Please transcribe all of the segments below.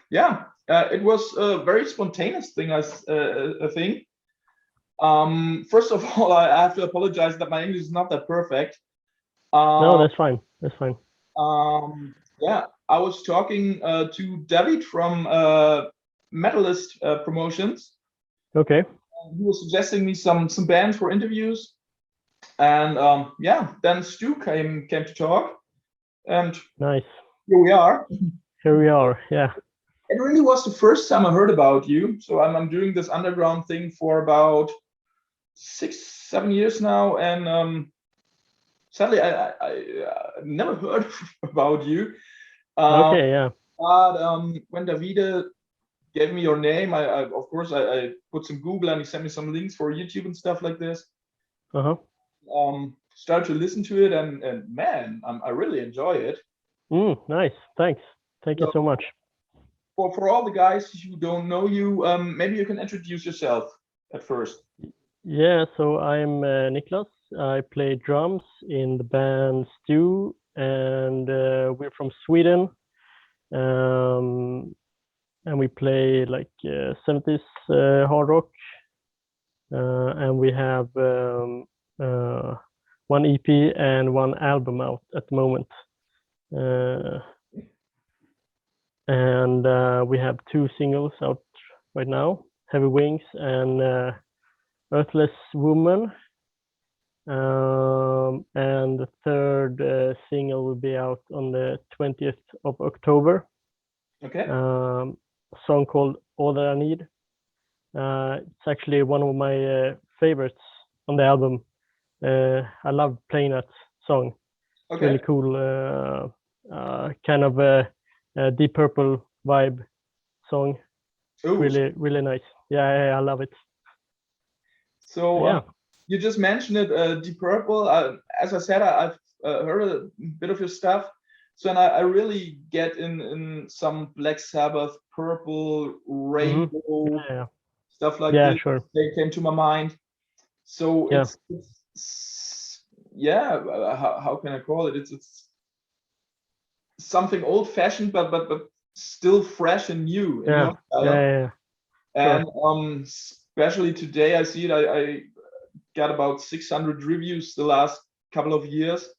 Yeah, it was a very spontaneous thing, I think. First of all, I have to apologize that my English is not that perfect. No, that's fine. That's fine. Yeah, I was talking to David from Metalist Promotions. Okay. He was suggesting me some bands for interviews, and yeah, then Stu came to talk, and Nice. here we are. Here we are. Yeah. It really was the first time I heard about you. So I'm doing this underground thing for about 6-7 years now, and sadly I never heard about you. Okay. Yeah. But when Davide gave me your name, I of course I put some Google, and he sent me some links for YouTube and stuff like this. Started to listen to it, and man, I really enjoy it. Nice. Thanks. Thank you so much. For all the guys who don't know you, maybe you can introduce yourself at first. Yeah, so I'm Nicklas. I play drums in the band Stu, and we're from Sweden. And we play like 70s hard rock. And we have one EP and one album out at the moment. And we have 2 singles out right now, Heavy Wings and Earthless Woman. And the 3rd single will be out on the 20th of October. Okay. A song called All That I Need. It's actually one of my favorites on the album. I love playing that song. It's really cool, kind of a Deep Purple vibe song. Really, really nice. Yeah, I love it. So yeah. You just mentioned it, Deep Purple. As I said, I've heard a bit of your stuff. So and I really get in some Black Sabbath, Purple, Rainbow, stuff like this. Sure. They came to my mind. So it's yeah, how can I call it? It's something old-fashioned, but still fresh and new in your style. And especially today, I see it. I got about 600 reviews the last couple of years,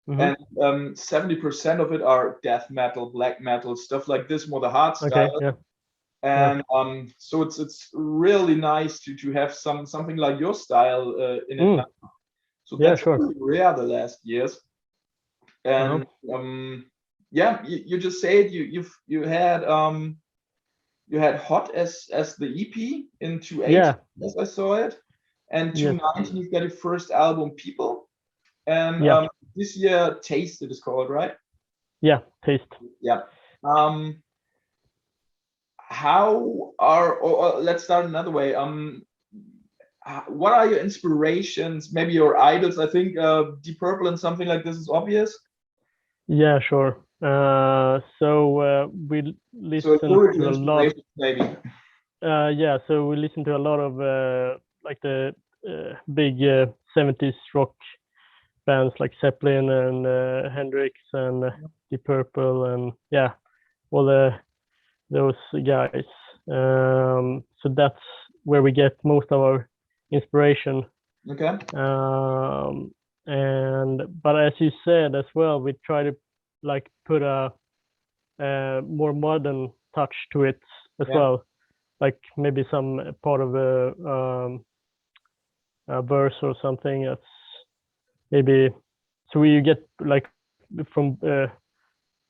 and 70% of it are death metal, black metal, stuff like this, more the hard style. And so it's really nice to have something like your style in it now. So that's really rare the last years. And yeah, you just said you had Hot as the EP in 2018, as I saw it, and 2019 you've got your first album, People, and this year Taste, it is called, right? Yeah, Taste. Yeah. How are, or let's start another way. What are your inspirations? Maybe your idols. I think Deep Purple and something like this is obvious. Yeah, sure. So we listen to a lot. Maybe. Yeah, so we listen to a lot of like the big 70s rock bands like Zeppelin and Hendrix and Deep Purple and all those guys. So that's where we get most of our inspiration. Okay. But as you said as well, we try to like put a more modern touch to it as well, like maybe some part of a verse or something. That's maybe so we get like from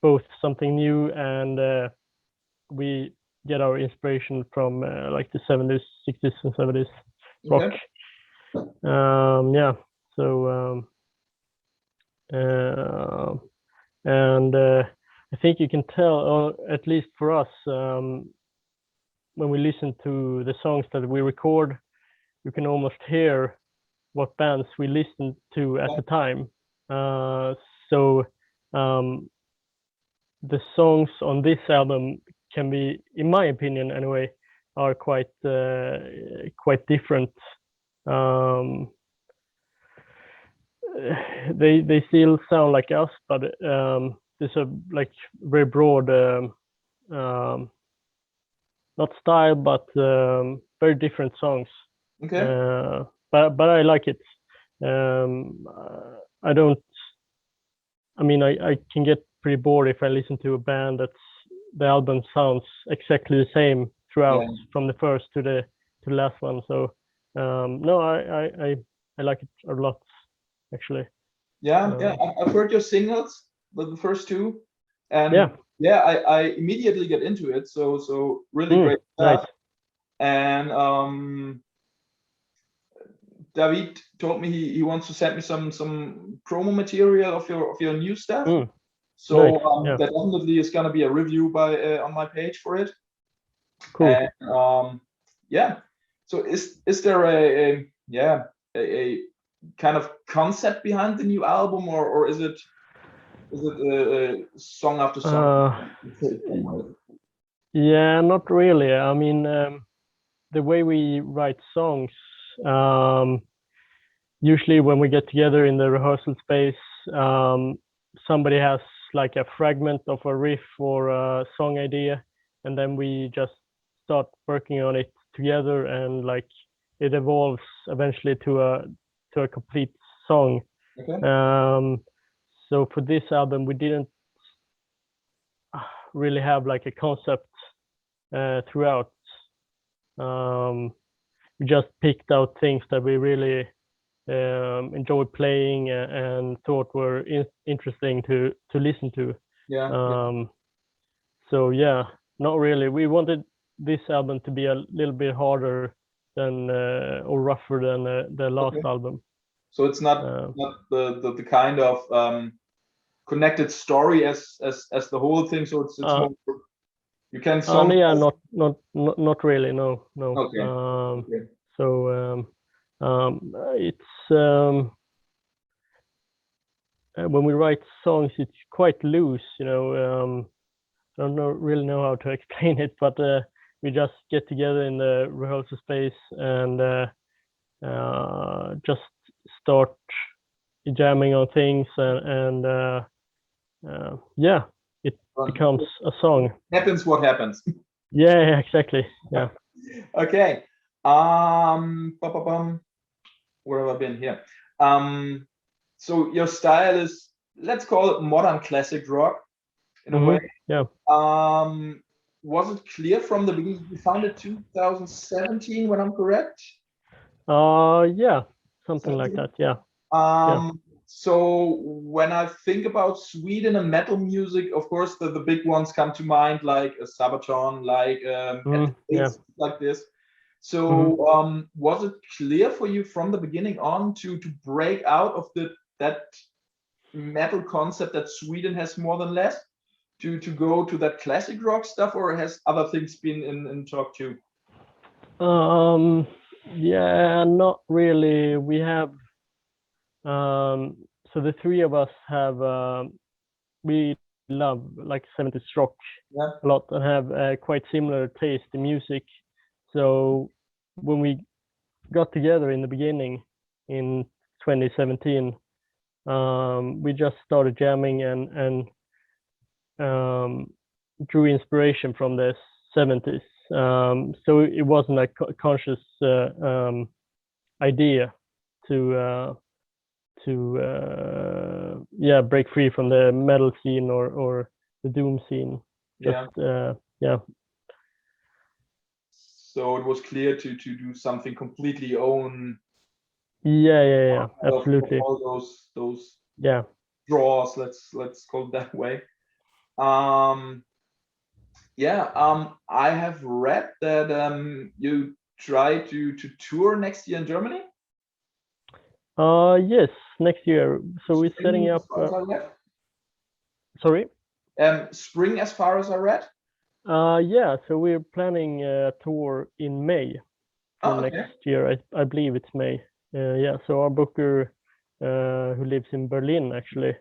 both something new and we get our inspiration from like the 70s, 60s, and 70s rock. So and I think you can tell, or at least for us, when we listen to the songs that we record, you can almost hear what bands we listened to at the time. So the songs on this album can be, in my opinion anyway, are quite different. They still sound like us, but there's a like very broad not style, but very different songs. Okay. But I like it. I don't. I mean, I can get pretty bored if I listen to a band that's the album sounds exactly the same throughout, from the first to the last one. So no, I like it a lot, actually. Yeah, I've heard your singles, the first two, and I immediately get into it. So really great stuff. Nice. And David told me he wants to send me some promo material of your new stuff. So nice. there definitely is gonna be a review by on my page for it. Cool. And yeah. So is there a kind of concept behind the new album, or is it song after song? Yeah, not really. I mean, the way we write songs, usually when we get together in the rehearsal space, somebody has like a fragment of a riff or a song idea, and then we just start working on it together, and like it evolves eventually to a complete song. Okay. So for this album, we didn't really have like a concept throughout. We just picked out things that we really enjoyed playing and thought were interesting to listen to. So yeah, not really. We wanted this album to be a little bit harder than or rougher than the last album. So it's not the kind of connected story as the whole thing. So it's more, you can song. Yeah, not really. No. Okay. So it's when we write songs, it's quite loose, you know. I don't really know how to explain it, but we just get together in the rehearsal space and just start jamming on things, and it becomes a song. Happens what happens. Yeah, exactly. Yeah. Okay. Where have I been here? So your style is, let's call it modern classic rock in a way. Yeah. Was it clear from the beginning? You founded 2017, when I'm correct? Yeah, something like that. Yeah. So when I think about Sweden and metal music, of course the big ones come to mind, like a Sabaton, like like this. So was it clear for you from the beginning on to break out of that metal concept that Sweden has more than less, to go to that classic rock stuff, or has other things been in talk too? Yeah, not really. We have so the three of us have we love like 70s rock a lot, and have quite similar taste in music. So when we got together in the beginning in 2017, we just started jamming and drew inspiration from the 70s. So it wasn't a conscious idea to break free from the metal scene or the doom scene. So it was clear to do something completely own. Yeah, absolutely. All those draws, let's call it that way. I have read that you try to tour next year in Germany. Yes, next year. So we're setting up. Sorry. Spring, as far as I read. Yeah, so we're planning a tour in May for next year. I believe it's May. Yeah, so our booker, who lives in Berlin, actually,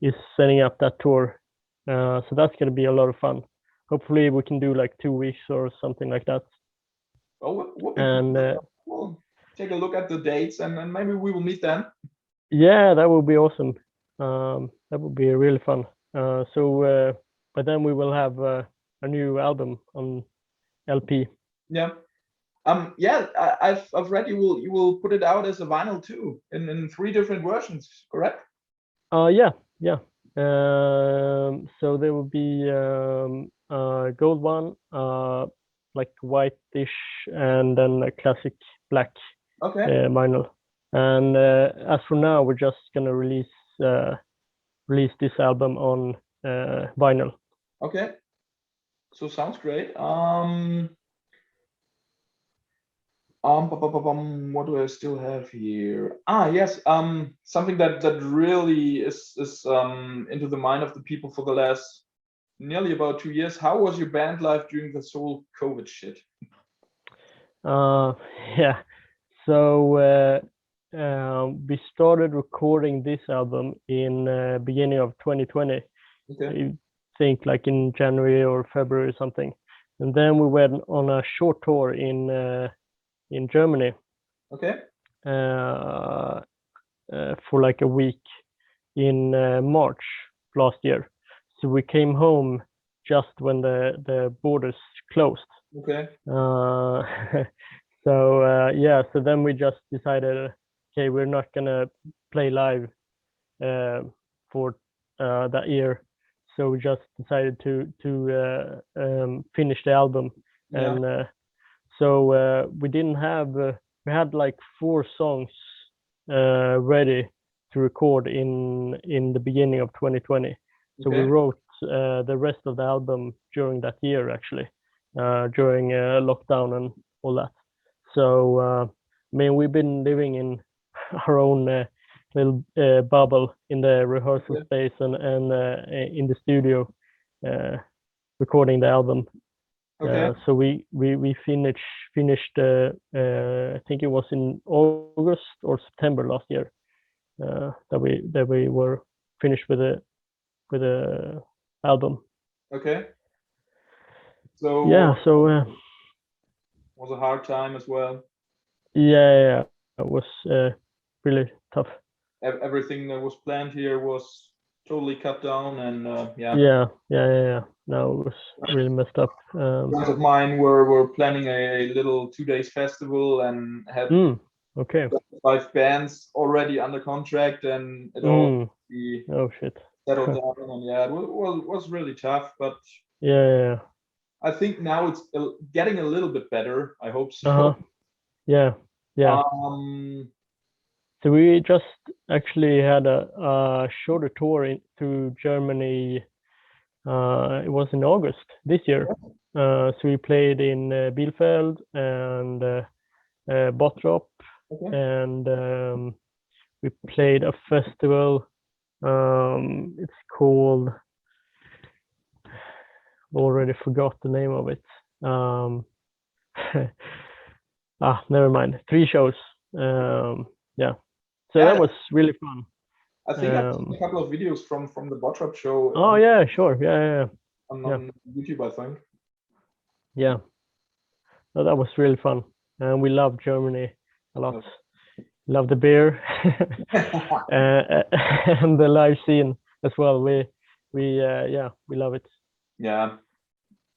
is setting up that tour. So that's going to be a lot of fun. Hopefully we can do like 2 weeks or something like that. We'll take a look at the dates, and maybe we will meet then. Yeah, that would be awesome. That would be really fun. So but then we will have a new album on LP. Yeah. Yeah, I've read you will put it out as a vinyl too, in 3 different versions, correct? Yeah. So there will be a gold one, like whitish, and then a classic black vinyl. And as for now, we're just gonna release this album on vinyl. Okay, so sounds great. What do I still have here? Yes, something that really is into the mind of the people for the last nearly about 2 years. How was your band life during this whole COVID shit? Yeah, so we started recording this album in beginning of 2020. Okay. I think like in January or February or something, and then we went on a short tour in Germany. Okay. For like a week in March last year. So we came home just when the borders closed. Okay. So then we just decided, okay, we're not gonna play live for that year. So we just decided to finish the album. Yeah. And so we didn't have we had like 4 songs ready to record in the beginning of 2020. So we wrote the rest of the album during that year, actually, during lockdown and all that. So I mean, we've been living in our own little bubble in the rehearsal space and in the studio recording the album. So we finished I think it was in August or September last year that we were finished with the album. Okay. So was a hard time as well. Yeah, it was really tough. Everything that was planned here was totally cut down, and yeah. No, it was really messed up. Friends of mine were planning a little 2 days festival and had 5 bands already under contract, and it all settled down, and it was really tough. But yeah, I think now it's getting a little bit better. I hope so. Yeah. So we just actually had a shorter tour through Germany. It was in August this year. So we played in Bielefeld and Bottrop, and we played a festival. It's called, already forgot the name of it. Never mind. 3 shows. So that was really fun. I think I've seen a couple of videos from the Bottrop show. Oh yeah, sure. Yeah. On YouTube, I think. Yeah. So that was really fun, and we love Germany a lot. Love the beer and the live scene as well. We love it. Yeah,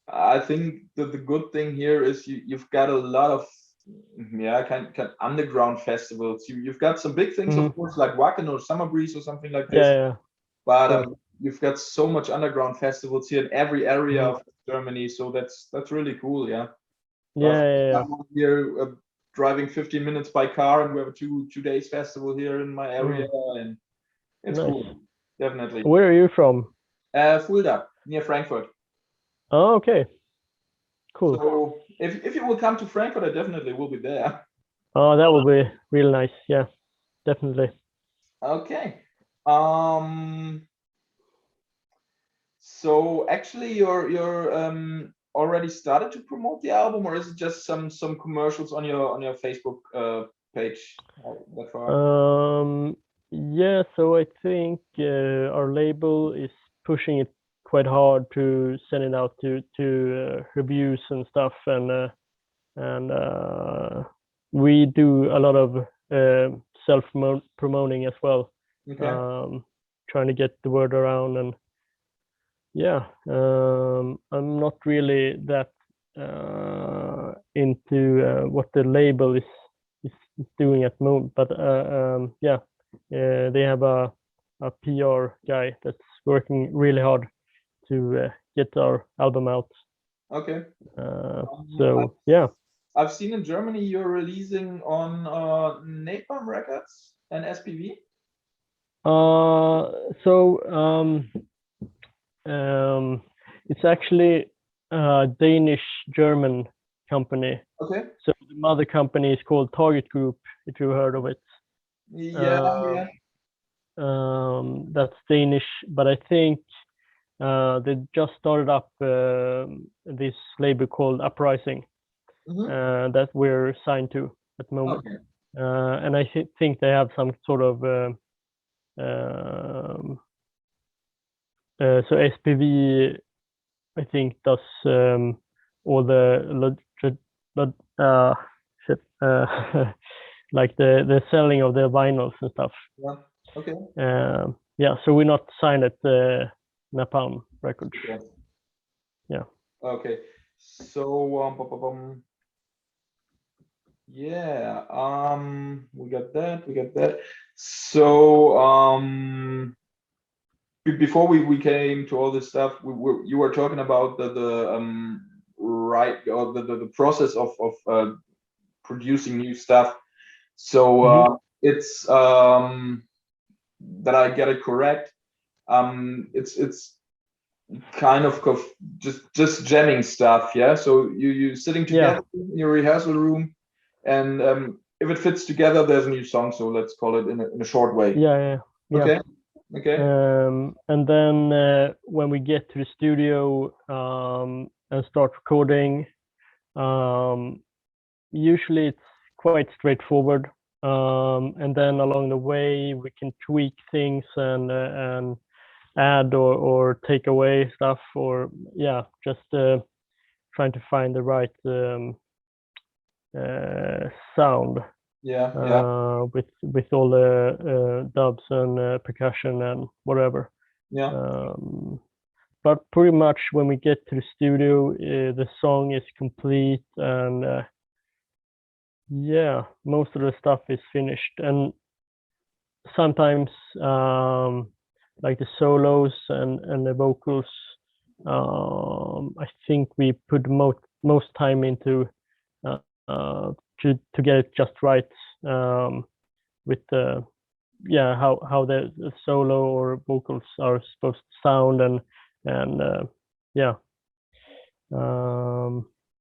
I think that the good thing here is you've got a lot of kind of underground festivals. You've got some big things, of course, like Wacken or Summer Breeze or something like this. Yeah. But you've got so much underground festivals here in every area of Germany, so that's really cool. Yeah. Here driving 15 minutes by car, and we have a 2 days festival here in my area, and it's cool. Definitely. Where are you from? Fulda, near Frankfurt. Oh, okay. Cool. So if you will come to Frankfurt, I definitely will be there. Oh, that will be real nice. Yeah, definitely. Okay. So actually, you're already started to promote the album, or is it just some commercials on your Facebook page that far? Yeah, so I think our label is pushing it quite hard to send it out to reviews and stuff, and we do a lot of self promoting as well. Trying to get the word around, Yeah, I'm not really that into what the label is doing at the moment, but yeah, they have a PR guy that's working really hard to get our album out. Okay. So yeah, I've seen in Germany you're releasing on Napalm Records and SPV. It's actually a Danish-German company. Okay. So the mother company is called Target Group, if you heard of it. Yeah. That's Danish, but I think they just started up this label called Uprising that we're signed to at the moment. Okay. And I think they have some sort of so SPV, I think, does all the like the selling of the vinyls and stuff. Yeah. Okay. Yeah, so we're not signed at Napalm Records. Okay. Yeah. Okay. So yeah, we got that. So before we came to all this stuff, you were talking about the right, or the process of producing new stuff. So it's that I get it correct. It's kind of just jamming stuff, yeah. So you sitting together in your rehearsal room, and if it fits together, there's a new song. So let's call it in a short way. Yeah. Okay. And then when we get to the studio and start recording, usually it's quite straightforward. And then along the way, we can tweak things and add or take away stuff, or just trying to find the right sound. With all the dubs and percussion and whatever. But pretty much when we get to the studio, the song is complete, and most of the stuff is finished. And sometimes like the solos and the vocals, I think we put most time into to get it just right, with the how the solo or vocals are supposed to sound, and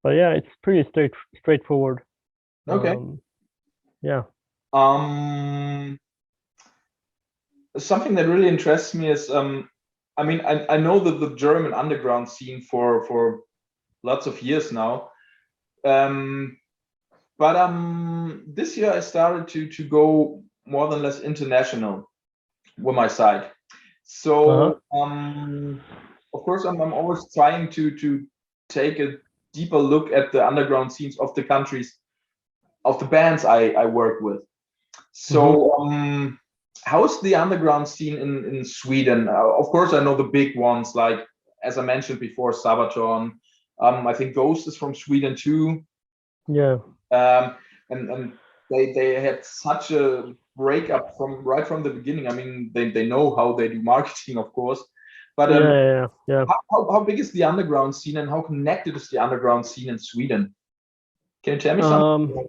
but it's pretty straightforward. Okay. Something that really interests me is I mean, I know that the German underground scene for lots of years now. But this year I started to go more than less international with my side. So of course I'm always trying to take a deeper look at the underground scenes of the countries, of the bands I work with. So how's the underground scene in Sweden? Of course I know the big ones, like, as I mentioned before, Sabaton. I think Ghost is from Sweden too. And they had such a breakup right from the beginning. I mean, they know how they do marketing, of course, but how big is the underground scene, and how connected is the underground scene in Sweden? Can you tell me something?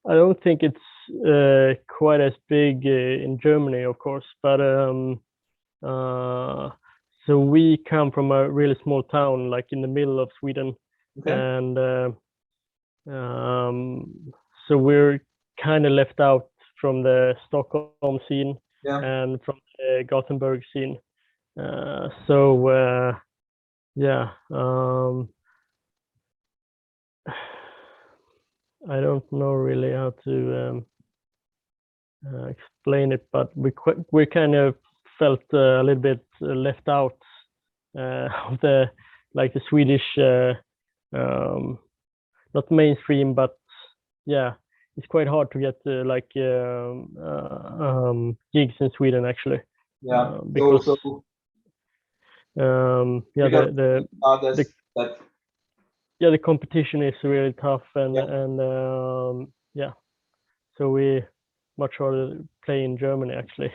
I don't think it's quite as big in Germany, of course, but so we come from a really small town, like in the middle of Sweden, and so we're kind of left out from the Stockholm scene and from the Gothenburg scene. I don't know really how to explain it, but we kind of felt a little bit left out of the Swedish, not mainstream, but it's quite hard to get gigs in Sweden actually. Yeah, because the competition is really tough, and so we much rather play in Germany actually.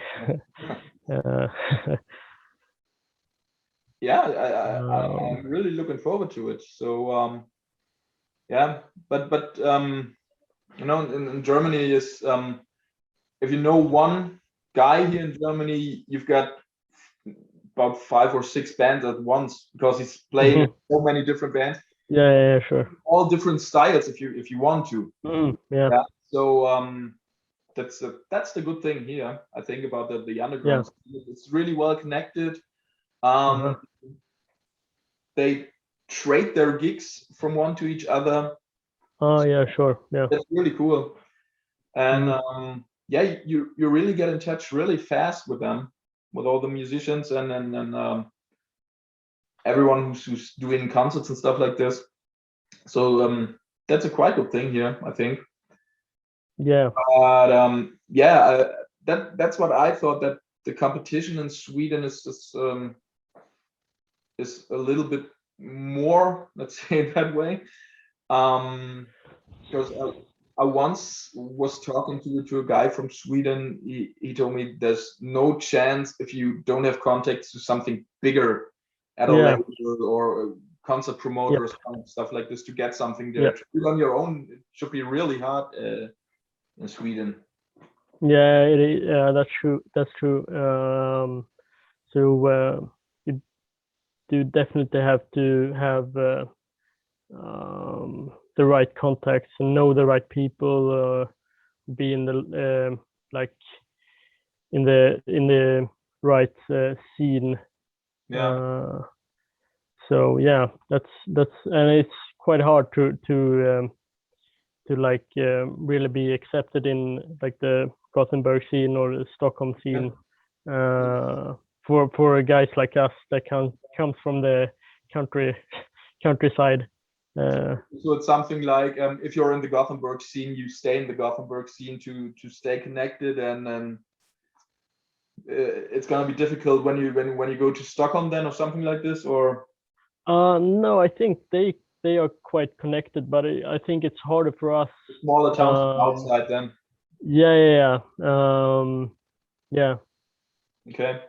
I'm really looking forward to it. So but you know, in Germany is if you know one guy here in Germany, you've got about 5 or 6 bands at once, because he's playing in so many different bands. Yeah, sure. All different styles if you want to. Yeah. So that's the good thing here, I think, about the underground. It's really well connected. They trade their gigs from one to each other. Oh yeah, sure. Yeah, that's really cool. And you really get in touch really fast with them, with all the musicians and everyone who's doing concerts and stuff like this. So that's a quite good thing here, I think. Yeah. But that's what I thought, that the competition in Sweden is a little bit more, let's say it that way, because I once was talking to a guy from Sweden. He told me there's no chance, if you don't have contacts to something bigger at a label or concert promoters and stuff like this, to get something there. To do on your own, it should be really hard in Sweden. Yeah, it is. That's true. That's true. So you do definitely have to have the right contacts and know the right people, be in the in the right scene. So yeah, that's and it's quite hard to really be accepted in like the Gothenburg scene or the Stockholm scene, for guys like us that comes from the countryside. So it's something like, if you're in the Gothenburg scene, you stay in the Gothenburg scene to stay connected, and then it's gonna be difficult when you go to Stockholm then, or something like this, or? No, I think they are quite connected, but I think it's harder for us. Smaller towns outside then. Yeah. Okay. I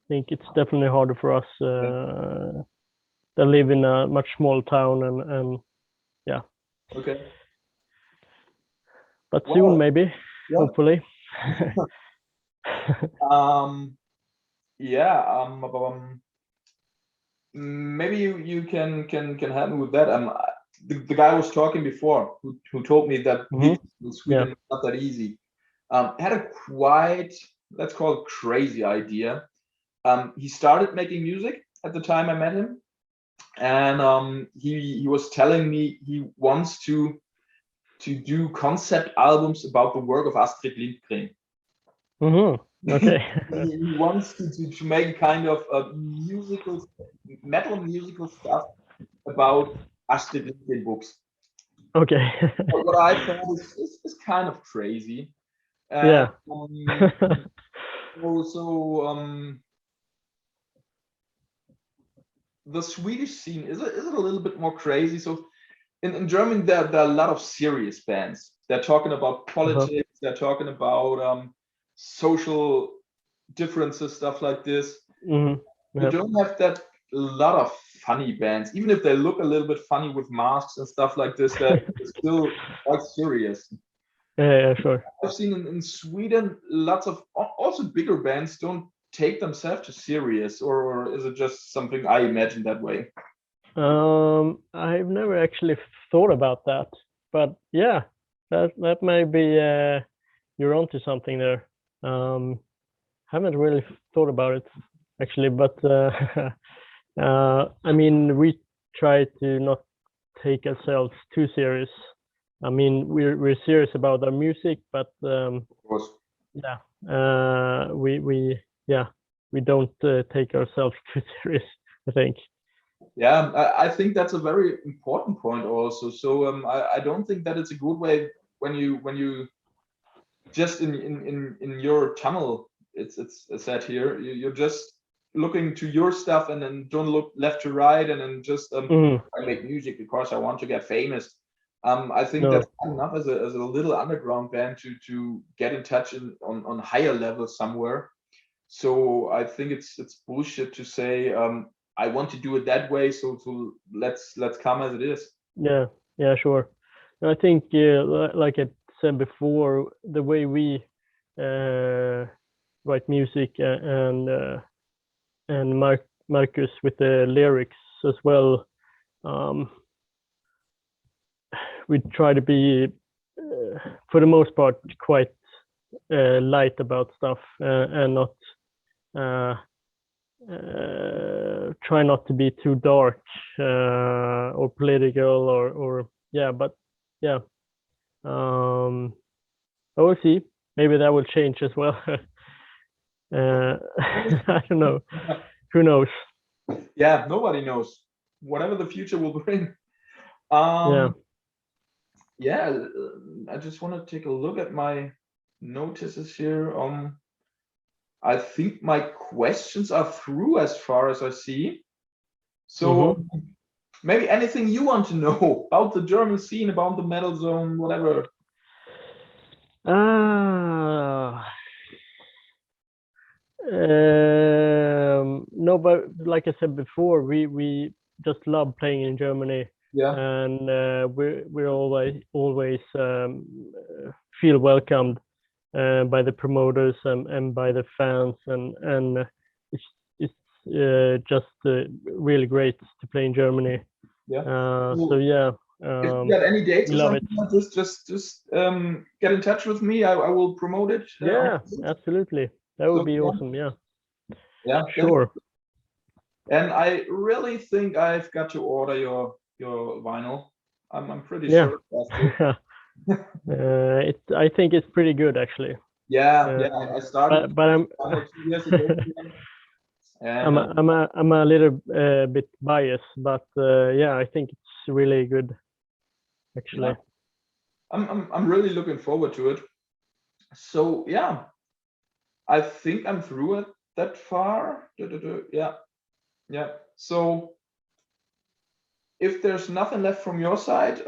think it's definitely harder for us that live in a much smaller town, and yeah. Okay. But soon, maybe, hopefully. Maybe you can help me with that. The guy was talking before, who told me that in Sweden is not that easy. Had a quite, let's call it, crazy idea. He started making music at the time I met him, and he was telling me he wants to do concept albums about the work of Astrid Lindgren. Okay. He wants to make kind of metal musical stuff about Astrid Lindgren books. Okay. What I thought is kind of crazy. The Swedish scene is it a little bit more crazy. So in Germany there are a lot of serious bands. They're talking about politics. They're talking about social differences, stuff like this. You don't have that lot of funny bands, even if they look a little bit funny with masks and stuff like this. That is still quite serious. Yeah, sure. I've seen in Sweden lots of also bigger bands don't take themselves too serious, or is it just something I imagine that way? I've never actually thought about that, but yeah, that may be you're onto something there. Haven't really thought about it actually, but I mean, we try to not take ourselves too serious. I mean, we're serious about our music, but of course, we don't take ourselves too serious, I think. Yeah, I think that's a very important point also. So I don't think that it's a good way when you just in your tunnel, it's said here, you're just looking to your stuff and then don't look left to right, and then just I make music because I want to get famous. I think that's enough as a little underground band to get in touch on higher levels somewhere. So I think it's bullshit to say I want to do it that way. So let's come as it is. Yeah, sure. I think like I said before, the way we write music and Marcus with the lyrics as well. We try to be, for the most part, quite light about stuff and not try not to be too dark or political or but I will see. Maybe that will change as well. I don't know. Who knows? Yeah, nobody knows. Whatever the future will bring. Yeah, I just want to take a look at my notices here. I think my questions are through as far as I see. So maybe anything you want to know about the German scene, about the metal zone, whatever. No, but like I said before, we just love playing in Germany. Yeah. And we're always feel welcomed by the promoters and by the fans, and it's just really great to play in Germany. Yeah. So yeah. If you got any dates or something, just get in touch with me. I will promote it. Yeah, absolutely. That would be awesome. Yeah. Yeah. Sure. And I really think I've got to order your vinyl. I'm pretty sure. I think it's pretty good actually. Yeah, I started. But I'm 2 years ago. And, I'm a little bit biased, but I think it's really good actually. Yeah. I'm really looking forward to it. So yeah, I think I'm through it that far. Yeah. So if there's nothing left from your side,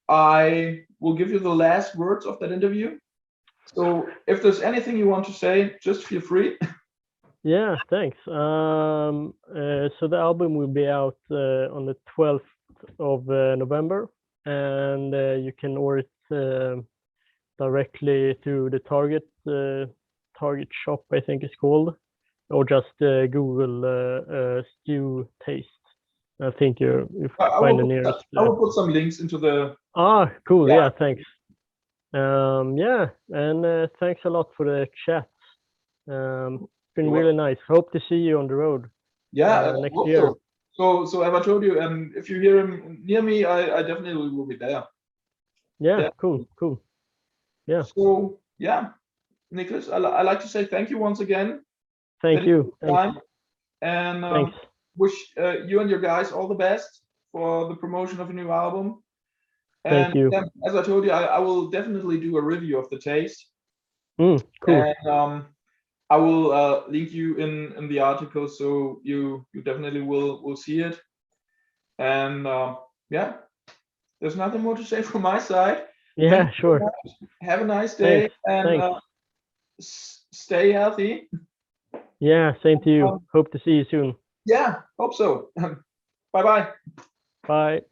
I will give you the last words of that interview. So if there's anything you want to say, just feel free. Yeah, thanks. So the album will be out on the 12th of November, and you can order it directly through the Target shop, I think it's called, or just Google Stew Taste. I think you find the nearest. I will put some links into the. Cool. Yeah, thanks. And thanks a lot for the chat. It's been really nice. Hope to see you on the road. Yeah, next year. So as I told you, if you hear him near me, I definitely will be there. Yeah. Cool. Yeah. So yeah, Nicklas, I like to say thank you once again. Thank you. And thanks. Wish you and your guys all the best for the promotion of a new album. Thank you. As I told you, I will definitely do a review of the taste. Cool. And I will link you in the article, so you definitely will see it. And there's nothing more to say from my side. Yeah, sure. Have a nice day. Thanks. And stay healthy. Yeah, same to you. Hope to see you soon. Yeah, hope so. Bye-bye. Bye.